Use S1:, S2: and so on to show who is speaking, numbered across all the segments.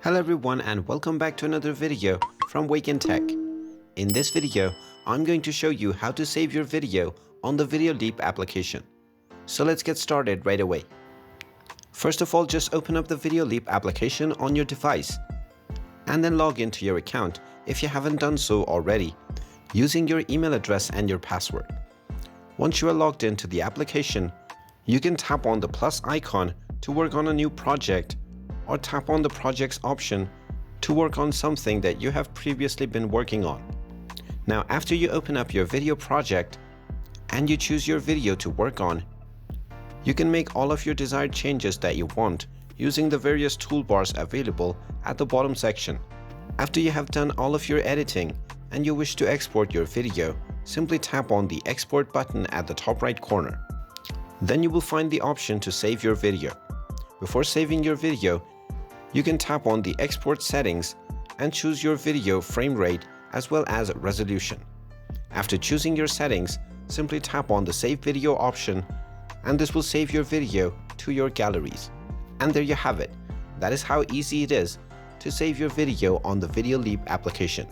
S1: Hello everyone and welcome back to another video from Wake&Tech. In this video, I'm going to show you how to save your video on the Videoleap application. So let's get started right away. First of all, just open up the Videoleap application on your device and then log into your account if you haven't done so already, using your email address and your password. Once you are logged into the application, you can tap on the plus icon to work on a new project, or tap on the projects option to work on something that you have previously been working on. Now, after you open up your video project and you choose your video to work on, you can make all of your desired changes that you want using the various toolbars available at the bottom section. After you have done all of your editing and you wish to export your video, simply tap on the export button at the top right corner. Then you will find the option to save your video. Before saving your video, you can tap on the export settings and choose your video frame rate as well as resolution. After choosing your settings, simply tap on the save video option and this will save your video to your galleries. And there you have it. That is how easy it is to save your video on the Videoleap application.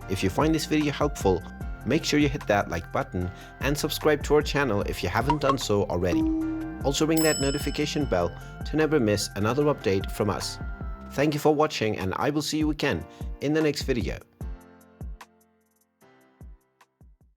S1: If you find this video helpful, make sure you hit that like button and subscribe to our channel if you haven't done so already. Also ring that notification bell to never miss another update from us. Thank you for watching and I will see you again in the next video.